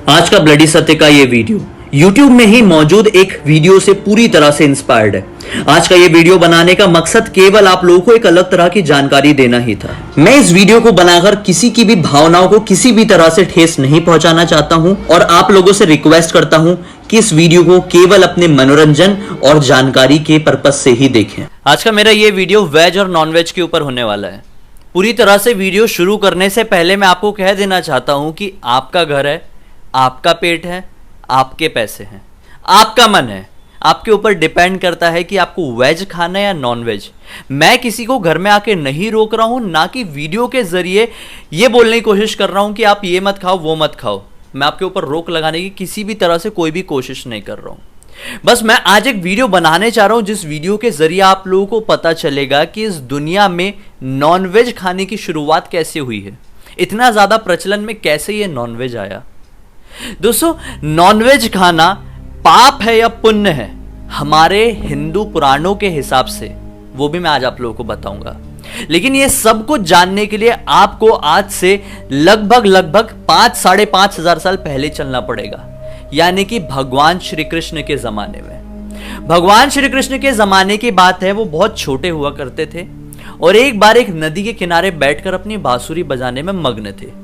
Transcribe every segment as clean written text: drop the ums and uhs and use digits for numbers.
आज का ब्लडी सत्य का ये वीडियो YouTube में ही मौजूद एक वीडियो से पूरी तरह से इंस्पायर्ड है। आज का ये वीडियो बनाने का मकसद केवल आप लोगों को एक अलग तरह की जानकारी देना ही था। मैं इस वीडियो को बनाकर किसी की भी भावनाओं को किसी भी तरह से ठेस नहीं पहुंचाना चाहता हूं और आप लोगों से रिक्वेस्ट करता हूं कि इस वीडियो को केवल अपने मनोरंजन और जानकारी के पर्पज से ही देखें। आज का मेरा ये वीडियो वेज और नॉन वेज के ऊपर होने वाला है। पूरी तरह से वीडियो शुरू करने से पहले मैं आपको कह देना चाहता हूं कि आपका घर है, आपका पेट है, आपके पैसे हैं, आपका मन है, आपके ऊपर डिपेंड करता है कि आपको वेज खाना है या नॉन वेज। मैं किसी को घर में आके नहीं रोक रहा हूं, ना कि वीडियो के जरिए ये बोलने की कोशिश कर रहा हूं कि आप ये मत खाओ वो मत खाओ। मैं आपके ऊपर रोक लगाने की किसी भी तरह से कोई भी कोशिश नहीं कर रहा हूं। बस मैं आज एक वीडियो बनाने चाह रहा हूं जिस वीडियो के जरिए आप लोगों को पता चलेगा कि इस दुनिया में नॉन वेज खाने की शुरुआत कैसे हुई है, इतना ज्यादा प्रचलन में कैसे ये नॉन वेज आया। दोस्तों, नॉनवेज खाना पाप है या पुण्य है, हमारे हिंदू पुराणों के हिसाब से वो भी मैं आज आप लोगों को बताऊंगा। लेकिन ये सब कुछ जानने के लिए आपको आज से लगभग 5-5.5 हजार साल पहले चलना पड़ेगा, यानी कि भगवान श्री कृष्ण के जमाने में। भगवान श्री कृष्ण के जमाने की बात है, वो बहुत छोटे हुआ करते थे और एक बार एक नदी के किनारे बैठकर अपनी बांसुरी बजाने में मग्न थे।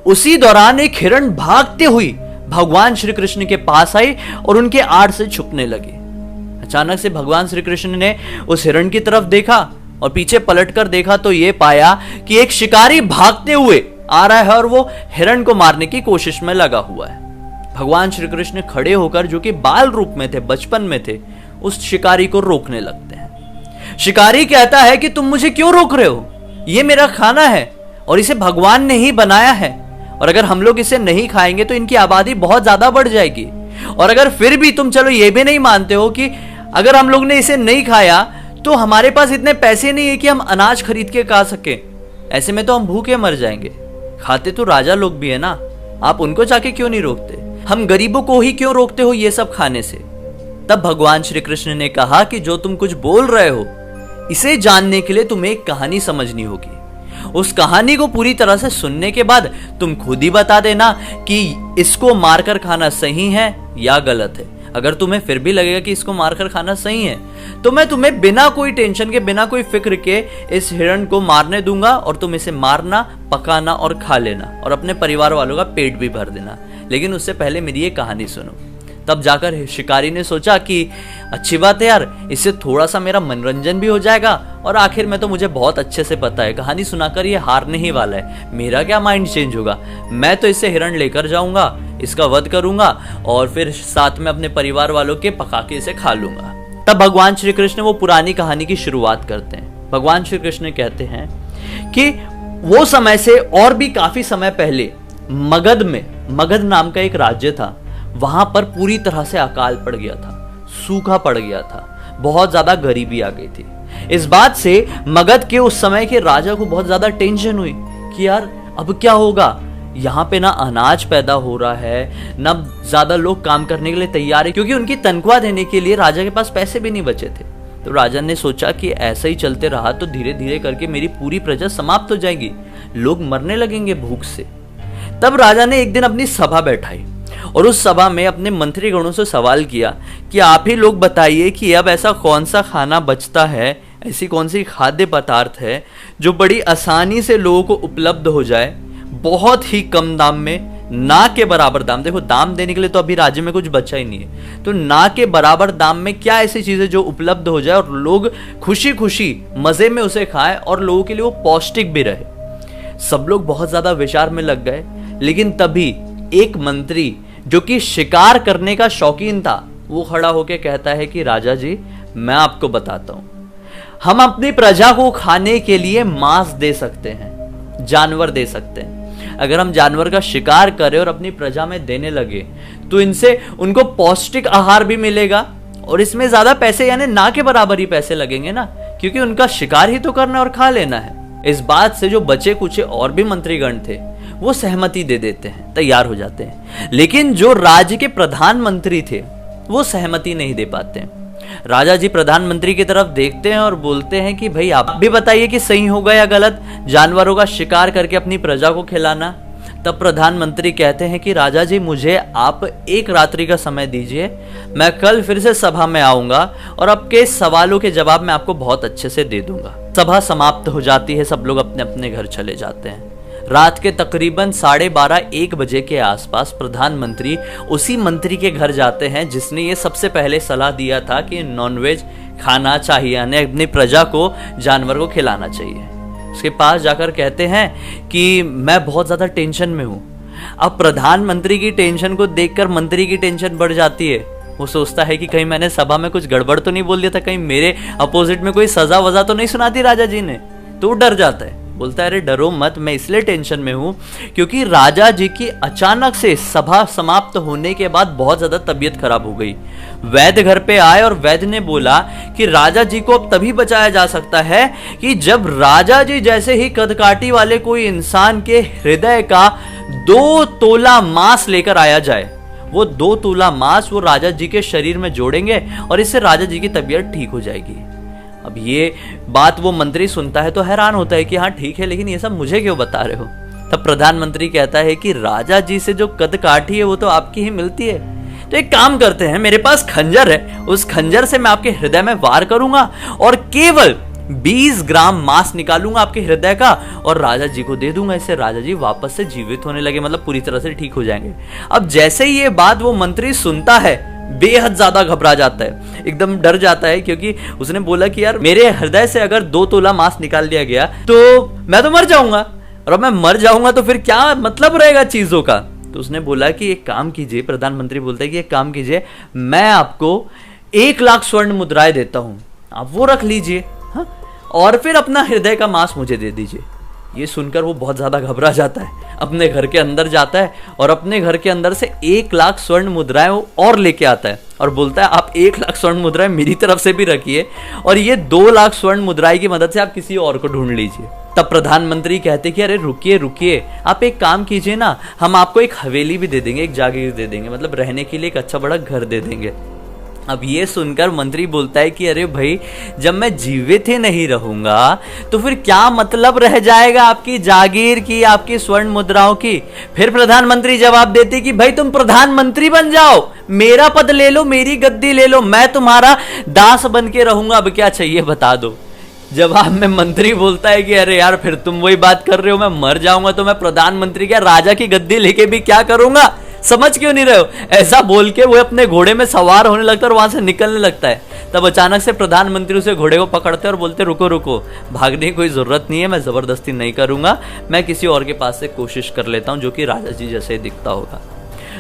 उसी दौरान एक हिरण भागते हुई भगवान श्री कृष्ण के पास आई और उनके आड़ से छुपने लगी। अचानक से भगवान श्री कृष्ण ने उस हिरण की तरफ देखा और पीछे पलटकर देखा तो यह पाया कि एक शिकारी भागते हुए आ रहा है और वो हिरण को मारने की कोशिश में लगा हुआ है। भगवान श्री कृष्ण खड़े होकर, जो कि बाल रूप में थे, बचपन में थे, उस शिकारी को रोकने लगते हैं। शिकारी कहता है कि तुम मुझे क्यों रोक रहे हो, ये मेरा खाना है और इसे भगवान ने ही बनाया है, और अगर हम लोग इसे नहीं खाएंगे तो इनकी आबादी बहुत ज्यादा बढ़ जाएगी। और अगर फिर भी तुम चलो ये भी नहीं मानते हो कि अगर हम लोग ने इसे नहीं खाया तो हमारे पास इतने पैसे नहीं है कि हम अनाज खरीद के खा सके, ऐसे में तो हम भूखे मर जाएंगे। खाते तो राजा लोग भी है ना, आप उनको जाके क्यों नहीं रोकते, हम गरीबों को ही क्यों रोकते हो ये सब खाने से। तब भगवान श्री कृष्ण ने कहा कि जो तुम कुछ बोल रहे हो इसे जानने के लिए तुम्हें एक कहानी समझनी होगी। उस कहानी को पूरी तरह से सुनने के बाद तुम खुद ही बता देना कि इसको मारकर खाना सही है या गलत है। अगर तुम्हें फिर भी लगेगा कि इसको मारकर खाना सही है तो मैं तुम्हें बिना कोई टेंशन के, बिना कोई फिक्र के इस हिरण को मारने दूंगा और तुम इसे मारना, पकाना और खा लेना और अपने परिवार वालों का पेट भी भर देना। लेकिन उससे पहले मेरी ये कहानी सुनो। तब जाकर शिकारी ने सोचा कि अच्छी बात है यार, इससे थोड़ा सा मेरा मनोरंजन भी हो जाएगा और आखिर में तो मुझे बहुत अच्छे से पता है कहानी सुनाकर ये हारने ही वाला है, मेरा क्या माइंड चेंज होगा। मैं तो इससे हिरण लेकर जाऊंगा, इसका वध करूंगा और फिर साथ में अपने परिवार वालों के पका के इसे खा लूंगा। तब भगवान श्री कृष्ण वो पुरानी कहानी की शुरुआत करते हैं। भगवान श्री कृष्ण कहते हैं कि वो समय से और भी काफी समय पहले मगध में, मगध नाम का एक राज्य था, वहां पर पूरी तरह से अकाल पड़ गया था, सूखा पड़ गया था, बहुत ज्यादा गरीबी आ गई थी। इस बात से मगध के उस समय के राजा को बहुत ज्यादा टेंशन हुई कि यार अब क्या होगा, यहाँ पे ना अनाज पैदा हो रहा है, ना ज्यादा लोग काम करने के लिए तैयार है, क्योंकि उनकी तनख्वाह देने के लिए राजा के पास पैसे भी नहीं बचे थे। तो राजा ने सोचा कि ऐसा ही चलते रहा तो धीरे धीरे करके मेरी पूरी प्रजा समाप्त हो जाएगी, लोग मरने लगेंगे भूख से। तब राजा ने एक दिन अपनी सभा बैठाई और उस सभा में अपने मंत्रीगणों से सवाल किया कि आप ही लोग बताइए कि अब ऐसा कौन सा खाना बचता है, ऐसी कौन सी खाद्य पदार्थ है जो बड़ी आसानी से लोगों को उपलब्ध हो जाए, बहुत ही कम दाम में, ना के बराबर दाम। देखो, दाम देने के लिए तो अभी राज्य में कुछ बचा ही नहीं है, तो ना के बराबर दाम में क्या ऐसी चीजें जो उपलब्ध हो जाए और लोग खुशी खुशी मजे में उसे खाएं और लोगों के लिए वो पौष्टिक भी रहे। सब लोग बहुत ज्यादा विचार में लग गए। लेकिन तभी एक मंत्री जो कि शिकार करने का शौकीन था, वो खड़ा होकर कहता है कि राजा जी, मैं आपको बताता हूं, हम अपनी प्रजा को खाने के लिए मांस दे सकते हैं, जानवर दे सकते हैं। अगर हम जानवर का शिकार करें और अपनी प्रजा में देने लगे तो इनसे उनको पौष्टिक आहार भी मिलेगा और इसमें ज्यादा पैसे, यानी ना के बराबर ही पैसे लगेंगे ना, क्योंकि उनका शिकार ही तो करना और खा लेना है। इस बात से जो बचे कुछ और भी मंत्रीगण थे वो सहमति दे देते हैं, तैयार हो जाते हैं। लेकिन जो राज्य के प्रधानमंत्री थे वो सहमति नहीं दे पाते। राजा जी प्रधानमंत्री की तरफ देखते हैं और बोलते हैं कि भाई आप भी बताइए कि सही होगा या गलत, जानवरों का शिकार करके अपनी प्रजा को खिलाना। तब प्रधानमंत्री कहते हैं कि राजा जी मुझे आप एक रात्रि का समय दीजिए, मैं कल फिर से सभा में आऊंगा और आपके सवालों के जवाब मैं आपको बहुत अच्छे से दे दूंगा। सभा समाप्त हो जाती है, सब लोग अपने अपने घर चले जाते हैं। रात के तकरीबन 12:30-1 बजे के आसपास प्रधानमंत्री उसी मंत्री के घर जाते हैं जिसने ये सबसे पहले सलाह दिया था कि नॉनवेज खाना चाहिए, यानी अपनी प्रजा को जानवर को खिलाना चाहिए। उसके पास जाकर कहते हैं कि मैं बहुत ज्यादा टेंशन में हूं। अब प्रधानमंत्री की टेंशन को देखकर मंत्री की टेंशन बढ़ जाती है। वो सोचता है कि कहीं मैंने सभा में कुछ गड़बड़ तो नहीं बोल दिया था, कहीं मेरे अपोजिट में कोई सजा वजा तो नहीं सुना दी राजा जी ने। तो वो डर जाता है, बोलता है अरे डरो मत, मैं इसलिए टेंशन में हूं क्योंकि राजा जी की अचानक से सभा समाप्त होने के बाद बहुत ज्यादा तबीयत खराब हो गई। वैद्य घर पे आए और वैद्य ने बोला कि राजा जी को अब तभी बचाया जा सकता है कि जब राजा जी जैसे ही कदकाठी वाले कोई इंसान के हृदय का 2 तोला मांस लेकर आया जाए। वो 2 तोला मांस वो राजा जी के शरीर में जोड़ेंगे और इससे राजा जी की तबीयत ठीक हो जाएगी। अब ये बात वो मंत्री सुनता है तो हैरान होता है कि हाँ ठीक है, लेकिन ये सब मुझे क्यों बता रहे हो। तब प्रधानमंत्री कहता है कि राजा जी से जो कदकाठी है वो तो आपकी ही मिलती है, तो एक काम करते हैं, मेरे पास खंजर है, उस खंजर से मैं आपके हृदय में वार करूंगा और केवल 20 ग्राम मांस निकालूंगा आपके हृदय का और राजा जी को दे दूंगा। इससे राजा जी वापस से जीवित होने लगे, मतलब पूरी तरह से ठीक हो जाएंगे। अब जैसे ही ये बात वो मंत्री सुनता है, बेहद ज्यादा घबरा जाता है, एकदम डर जाता है, क्योंकि उसने बोला कि यार मेरे हृदय से अगर 2 तोला मांस निकाल लिया गया तो मैं तो मर जाऊंगा, और अब मैं मर जाऊंगा तो फिर क्या मतलब रहेगा चीजों का। तो उसने बोला कि एक काम कीजिए, प्रधानमंत्री बोलता है कि एक काम कीजिए, मैं आपको 1 लाख स्वर्ण मुद्राएं देता हूं, आप वो रख लीजिए, हाँ, और फिर अपना हृदय का मांस मुझे दे दीजिए। ये सुनकर वो बहुत ज्यादा घबरा जाता है, अपने घर के अंदर जाता है और अपने घर के अंदर से 1 लाख स्वर्ण मुद्राएं और लेके आता है और बोलता है आप 1 लाख स्वर्ण मुद्राएं मेरी तरफ से भी रखिए और ये 2 लाख स्वर्ण मुद्राएं की मदद से आप किसी और को ढूंढ लीजिए। तब प्रधानमंत्री कहते कि अरे रुकिए रुकिए, आप एक काम कीजिए ना, हम आपको एक हवेली भी दे देंगे, एक जागीर दे देंगे, मतलब रहने के लिए एक अच्छा बड़ा घर दे देंगे। अब ये सुनकर मंत्री बोलता है कि अरे भाई, जब मैं जीवित ही नहीं रहूंगा तो फिर क्या मतलब रह जाएगा आपकी जागीर की, आपकी स्वर्ण मुद्राओं की। फिर प्रधानमंत्री जवाब देते कि भाई तुम प्रधानमंत्री बन जाओ, मेरा पद ले लो, मेरी गद्दी ले लो, मैं तुम्हारा दास बन के रहूंगा, अब क्या चाहिए बता दो। जवाब में मंत्री बोलता है कि अरे यार फिर तुम वही बात कर रहे हो, मैं मर जाऊंगा तो मैं प्रधानमंत्री क्या राजा की गद्दी लेके भी क्या करूंगा, समझ क्यों नहीं रहे हो। ऐसा बोल के वो अपने घोड़े में सवार होने लगता है और वहां से निकलने लगता है। तब अचानक से प्रधानमंत्री उसे घोड़े को पकड़ते और बोलते रुको रुको, भागने की कोई जरूरत नहीं है, मैं जबरदस्ती नहीं करूंगा, मैं किसी और के पास से कोशिश कर लेता हूं जो कि राजा जी जैसे दिखता होगा।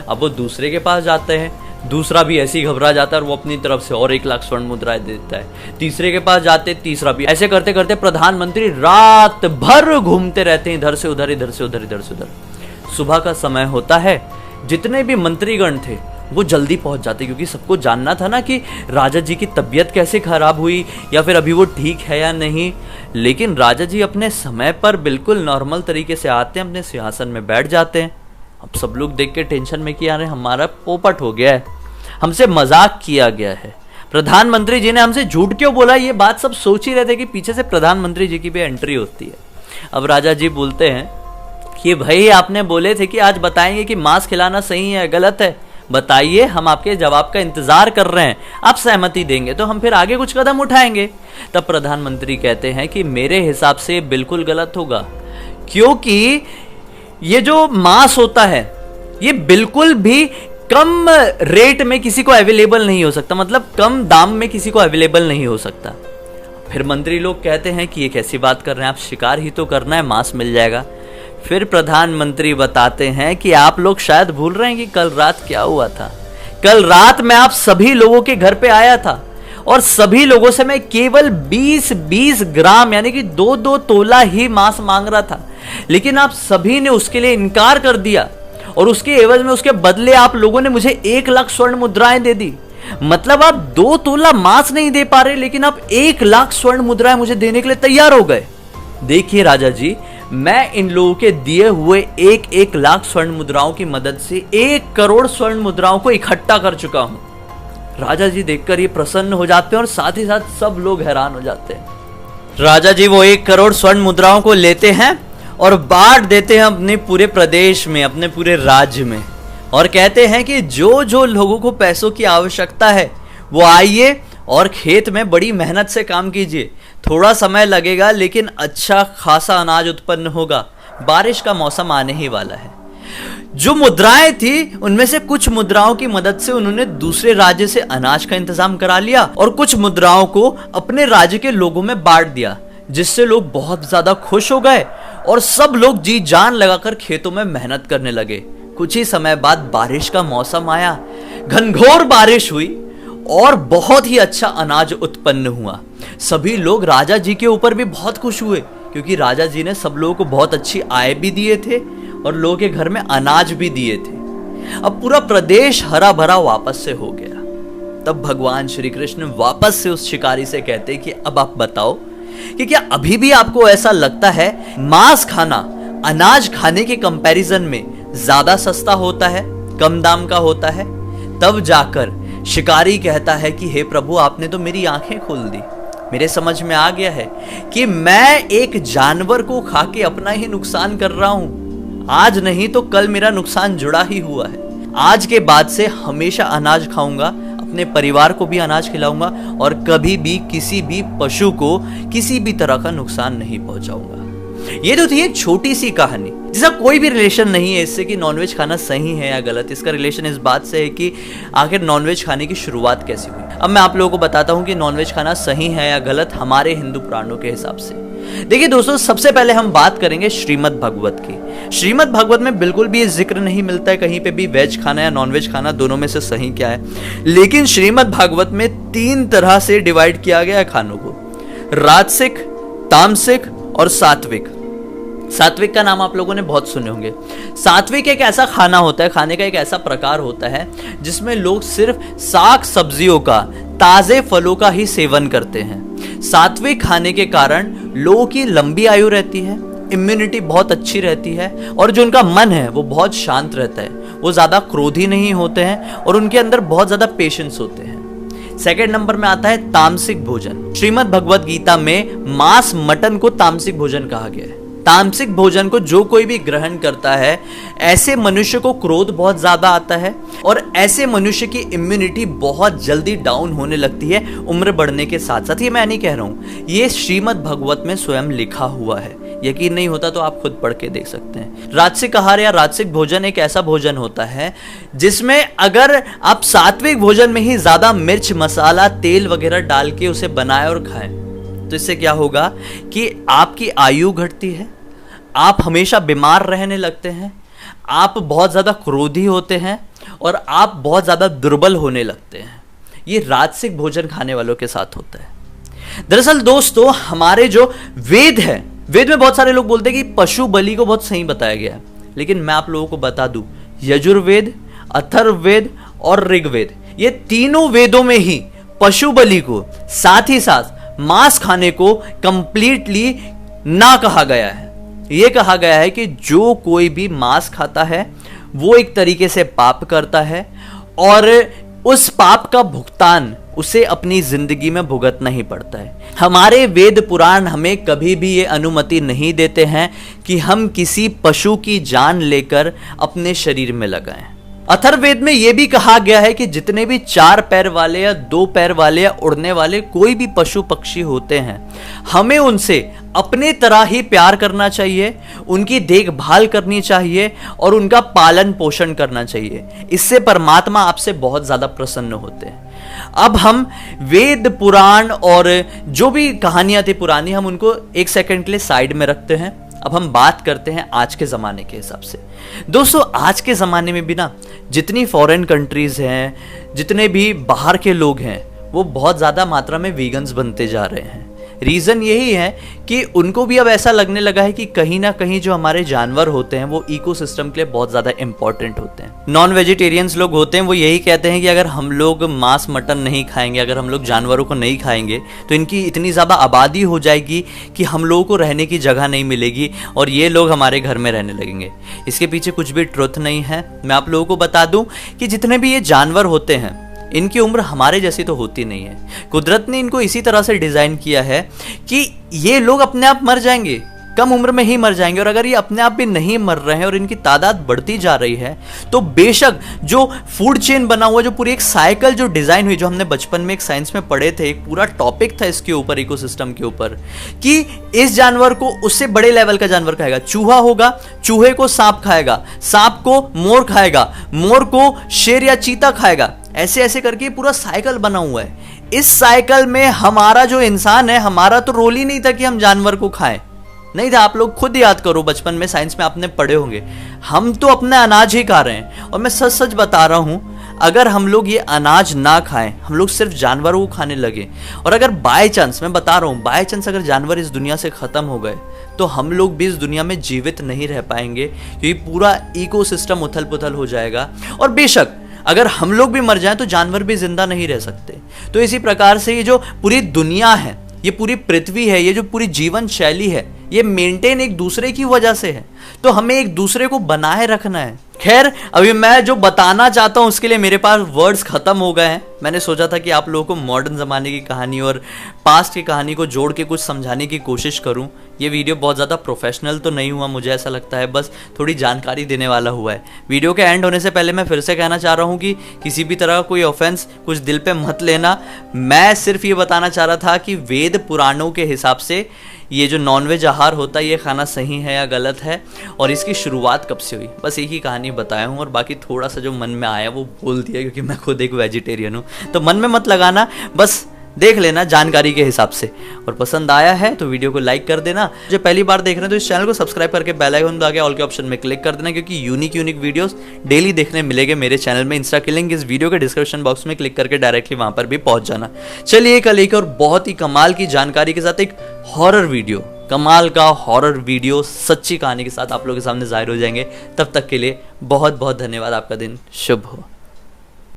अब वो दूसरे के पास जाते हैं, दूसरा भी ऐसे ही घबरा जाता है और वो अपनी तरफ से और 1 लाख स्वर्ण मुद्राएं देता है। तीसरे के पास जाते, तीसरा भी। ऐसे करते करते प्रधानमंत्री रात भर घूमते रहते हैं, इधर से उधर, इधर से उधर, इधर से उधर। सुबह का समय होता है, जितने भी मंत्रीगण थे वो जल्दी पहुंच जाते, क्योंकि सबको जानना था ना कि राजा जी की तबीयत कैसे खराब हुई या फिर अभी वो ठीक है या नहीं। लेकिन राजा जी अपने समय पर बिल्कुल नॉर्मल तरीके से आते हैं, अपने सिंहासन में बैठ जाते हैं। अब सब लोग देख के टेंशन में कि यार हमारा पोपट हो गया है, हमसे मजाक किया गया है, प्रधानमंत्री जी ने हमसे झूठ क्यों बोला, ये बात सब सोच ही रहे थे कि पीछे से प्रधानमंत्री जी की भी एंट्री होती है। अब राजा जी बोलते हैं कि भाई आपने बोले थे कि आज बताएंगे कि मांस खिलाना सही है गलत है, बताइए, हम आपके जवाब का इंतजार कर रहे हैं, आप सहमति देंगे तो हम फिर आगे कुछ कदम उठाएंगे। तब प्रधानमंत्री कहते हैं कि मेरे हिसाब से बिल्कुल गलत होगा, क्योंकि ये जो मांस होता है ये बिल्कुल भी कम रेट में किसी को अवेलेबल नहीं हो सकता, मतलब कम दाम में किसी को अवेलेबल नहीं हो सकता। फिर मंत्री लोग कहते हैं कि ये कैसी बात कर रहे हैं आप, शिकार ही तो करना है, मांस मिल जाएगा। फिर प्रधानमंत्री बताते हैं कि आप लोग शायद भूल रहे हैं कि कल रात क्या हुआ था। कल रात मैं आप सभी लोगों के घर पे आया था और सभी लोगों से मैं केवल 20-20 ग्राम यानी कि 2-2 तोला ही मांस मांग रहा था, लेकिन आप सभी ने उसके लिए इनकार कर दिया और उसके एवज में, उसके बदले आप लोगों ने मुझे 1 लाख स्वर्ण मुद्राएं दे दी। मतलब आप 2 तोला मांस नहीं दे पा रहे, लेकिन आप 1 लाख स्वर्ण मुद्राएं मुझे देने के लिए तैयार हो गए। देखिए राजा जी, मैं इन लोगों के दिए हुए 1-1 लाख स्वर्ण मुद्राओं की मदद से 1 करोड़ स्वर्ण मुद्राओं को इकट्ठा कर चुका हूं। राजा जी देखकर ये प्रसन्न हो जाते हैं और साथ ही साथ सब लोग हैरान हो जाते हैं। राजा जी वो 1 करोड़ स्वर्ण मुद्राओं को लेते हैं और बांट देते हैं अपने पूरे प्रदेश में, अपने पूरे राज्य में, और कहते हैं कि जो जो लोगों को पैसों की आवश्यकता है वो आइए और खेत में बड़ी मेहनत से काम कीजिए। थोड़ा समय लगेगा लेकिन अच्छा खासा अनाज उत्पन्न होगा। बारिश का मौसम आने ही वाला है। जो मुद्राएं थी उनमें से कुछ मुद्राओं की मदद से उन्होंने दूसरे राज्य से अनाज का इंतजाम करा लिया और कुछ मुद्राओं को अपने राज्य के लोगों में बांट दिया, जिससे लोग बहुत ज्यादा खुश हो गए और सब लोग जी जान लगाकर खेतों में मेहनत करने लगे। कुछ ही समय बाद बारिश का मौसम आया, घनघोर बारिश हुई और बहुत ही अच्छा अनाज उत्पन्न हुआ। सभी लोग राजा जी के ऊपर भी बहुत खुश हुए, क्योंकि राजा जी ने सब लोगों को बहुत अच्छी आय भी दिए थे और लोगों के घर में अनाज भी दिए थे। अब पूरा प्रदेश हरा भरा वापस से हो गया। तब भगवान श्री कृष्ण वापस से उस शिकारी से कहते कि अब आप बताओ कि क्या अभी भी आपको ऐसा लगता है मांस खाना अनाज खाने के कंपैरिजन में ज्यादा सस्ता होता है, कम दाम का होता है? तब जाकर शिकारी कहता है कि हे प्रभु, आपने तो मेरी आंखें खोल दी। मेरे समझ में आ गया है कि मैं एक जानवर को खा के अपना ही नुकसान कर रहा हूं। आज नहीं तो कल मेरा नुकसान जुड़ा ही हुआ है। आज के बाद से हमेशा अनाज खाऊंगा, अपने परिवार को भी अनाज खिलाऊंगा और कभी भी किसी भी पशु को किसी भी तरह का नुकसान नहीं पहुंचाऊंगा। ये तो थी एक छोटी सी कहानी जिसका कोई भी रिलेशन नहीं है इससे कि नॉनवेज खाना सही है या गलत। इसका रिलेशन इस बात से है कि आखिर नॉनवेज खाने की शुरुआत कैसी हुई। अब मैं आप लोगों को बताता हूं कि नॉनवेज खाना सही है या गलत हमारे हिंदू पुराणों के हिसाब से। देखिए दोस्तों, सबसे पहले हम बात करेंगे श्रीमद् भागवत की। श्रीमद् भागवत में बिल्कुल भी जिक्र नहीं मिलता है कहीं पे भी वेज खाना या नॉनवेज खाना दोनों में से सही क्या है, लेकिन श्रीमद् भागवत में 3 तरह से डिवाइड किया गया है खानों को: राजसिक, तामसिक और सात्विक। सात्विक का नाम आप लोगों ने बहुत सुने होंगे। सात्विक एक ऐसा खाना होता है, खाने का एक ऐसा प्रकार होता है जिसमें लोग सिर्फ साग सब्जियों का, ताजे फलों का ही सेवन करते हैं। सात्विक खाने के कारण लोगों की लंबी आयु रहती है, इम्यूनिटी बहुत अच्छी रहती है और जो उनका मन है वो बहुत शांत रहता है। वो ज्यादा क्रोधी नहीं होते हैं और उनके अंदर बहुत ज्यादा पेशेंस होते हैं। सेकंड नंबर में आता है तामसिक भोजन। श्रीमद् भगवत गीता में मांस मटन को तामसिक भोजन कहा गया है। तामसिक भोजन को जो कोई भी ग्रहण करता है, ऐसे मनुष्य को क्रोध बहुत ज्यादा आता है और ऐसे मनुष्य की इम्यूनिटी बहुत जल्दी डाउन होने लगती है उम्र बढ़ने के साथ साथ। ये मैं नहीं कह रहा हूं, ये श्रीमद् भागवत में स्वयं लिखा हुआ है। यकीन नहीं होता तो आप खुद पढ़ के देख सकते हैं। राजसिक आहार या राजसिक भोजन एक ऐसा भोजन होता है जिसमें अगर आप सात्विक भोजन में ही ज्यादा मिर्च, मसाला, तेल वगैरह डाल के उसे बनाएं और खाएं तो इससे क्या होगा कि आपकी आयु घटती है, आप हमेशा बीमार रहने लगते हैं, आप बहुत ज्यादा क्रोधी होते हैं और आप बहुत ज्यादा दुर्बल होने लगते हैं। ये राजसिक भोजन खाने वालों के साथ होता है। दरअसल दोस्तों, हमारे जो वेद है, वेद में बहुत सारे लोग बोलते हैं कि पशु बलि को बहुत सही बताया गया है, लेकिन मैं आप लोगों को बता दूं, यजुर्वेद, अथर्ववेद और ऋग्वेद, ये तीनों वेदों में ही पशु बलि को साथ ही साथ मांस खाने को कंप्लीटली ना कहा गया है। यह कहा गया है कि जो कोई भी मांस खाता है वो एक तरीके से पाप करता है और उस पाप का भुगतान उसे अपनी जिंदगी में भुगतना ही पड़ता है। हमारे वेद पुराण हमें कभी भी ये अनुमति नहीं देते हैं कि हम किसी पशु की जान लेकर अपने शरीर में लगाएं। अथर्ववेद में यह भी कहा गया है कि जितने भी 4 पैर वाले या 2 पैर वाले या उड़ने वाले कोई भी पशु पक्षी होते हैं, हमें उनसे अपने तरह ही प्यार करना चाहिए, उनकी देखभाल करनी चाहिए और उनका पालन पोषण करना चाहिए। इससे परमात्मा आपसे बहुत ज्यादा प्रसन्न होते हैं। अब हम वेद पुराण और जो भी कहानियां थी पुरानी, हम उनको 1 सेकंड के लिए साइड में रखते हैं। अब हम बात करते हैं आज के ज़माने के हिसाब से। दोस्तों, आज के ज़माने में भी ना जितनी फॉरेन कंट्रीज़ हैं, जितने भी बाहर के लोग हैं, वो बहुत ज़्यादा मात्रा में वीगन्स बनते जा रहे हैं। रीज़न यही है कि उनको भी अब ऐसा लगने लगा है कि कहीं ना कहीं जो हमारे जानवर होते हैं वो इकोसिस्टम के लिए बहुत ज़्यादा इंपॉर्टेंट होते हैं। नॉन वेजिटेरियंस लोग होते हैं, वो यही कहते हैं कि अगर हम लोग मांस मटन नहीं खाएंगे, अगर हम लोग जानवरों को नहीं खाएंगे तो इनकी इतनी ज़्यादा आबादी हो जाएगी कि हम लोगों को रहने की जगह नहीं मिलेगी और ये लोग हमारे घर में रहने लगेंगे। इसके पीछे कुछ भी ट्रुथ नहीं है। मैं आप लोगों को बता दूं कि जितने भी ये जानवर होते हैं, इनकी उम्र हमारे जैसी तो होती नहीं है। कुदरत ने इनको इसी तरह से डिजाइन किया है कि ये लोग अपने आप मर जाएंगे, कम उम्र में ही मर जाएंगे। और अगर ये अपने आप भी नहीं मर रहे हैं और इनकी तादाद बढ़ती जा रही है, तो बेशक जो फूड चेन बना हुआ, जो पूरी एक साइकिल जो डिजाइन हुई, जो हमने बचपन में एक साइंस में पढ़े थे, एक पूरा टॉपिक था इसके ऊपर, इकोसिस्टम के ऊपर, कि इस जानवर को उससे बड़े लेवल का जानवर खाएगा। चूहा होगा, चूहे को सांप खाएगा, सांप को मोर खाएगा, मोर को शेर या चीता खाएगा, ऐसे ऐसे करके पूरा साइकिल बना हुआ है। इस साइकिल में हमारा जो इंसान है, हमारा तो रोल ही नहीं था कि हम जानवर को खाएं, नहीं था। आप लोग खुद याद करो, बचपन में साइंस में आपने पढ़े होंगे, हम तो अपने अनाज ही खा रहे हैं। और मैं सच सच बता रहा हूं, अगर हम लोग ये अनाज ना खाएं, हम लोग सिर्फ जानवरों को खाने लगे, और अगर बाय चांस, मैं बता रहा हूं, बाय चांस अगर जानवर इस दुनिया से खत्म हो गए, तो हम लोग भी इस दुनिया में जीवित नहीं रह पाएंगे, क्योंकि पूरा इकोसिस्टम उथल पुथल हो जाएगा। और बेशक अगर हम लोग भी मर जाएं तो जानवर भी जिंदा नहीं रह सकते। तो इसी प्रकार से ये जो पूरी दुनिया है, ये पूरी पृथ्वी है, ये जो पूरी जीवन शैली है, ये मेंटेन एक दूसरे की वजह से है। तो हमें एक दूसरे को बनाए रखना है। खैर, अभी मैं जो बताना चाहता हूं उसके लिए मेरे पास वर्ड्स खत्म हो गए हैं। मैंने सोचा था कि आप लोगों को मॉडर्न ज़माने की कहानी और पास्ट की कहानी को जोड़ के कुछ समझाने की कोशिश करूं। ये वीडियो बहुत ज़्यादा प्रोफेशनल तो नहीं हुआ, मुझे ऐसा लगता है, बस थोड़ी जानकारी देने वाला हुआ है। वीडियो के एंड होने से पहले मैं फिर से कहना चाह रहा हूँ कि किसी भी तरह का कोई ऑफेंस कुछ दिल पे मत लेना। मैं सिर्फ ये बताना चाह रहा था कि वेद पुराणों के हिसाब से ये जो नॉनवेज आहार होता है, ये खाना सही है या गलत है, और इसकी शुरुआत कब से हुई, बस एक ही कहानी बताया हूँ। और बाकी थोड़ा सा जो मन में आया वो बोल दिया, क्योंकि मैं खुद एक वेजिटेरियन हूँ, तो मन में मत लगाना, बस देख लेना जानकारी के हिसाब से। और पसंद आया है तो वीडियो को लाइक कर देना। जो पहली बार देख रहे हैं तो इस चैनल को सब्सक्राइब करके बेल आइकन दबा के ऑल के ऑप्शन में क्लिक कर देना, क्योंकि यूनिक वीडियोस डेली देखने मिलेंगे मेरे चैनल में। इंस्टा की लिंक इस वीडियो के डिस्क्रिप्शन बॉक्स में क्लिक करके डायरेक्टली वहां पर भी पहुंच जाना। चलिए कल एक और बहुत ही कमाल की जानकारी के साथ एक हॉरर वीडियो, कमाल का हॉरर वीडियो सच्ची कहानी के साथ आप लोगों के सामने जाहिर हो जाएंगे। तब तक के लिए बहुत बहुत धन्यवाद। आपका दिन शुभ हो।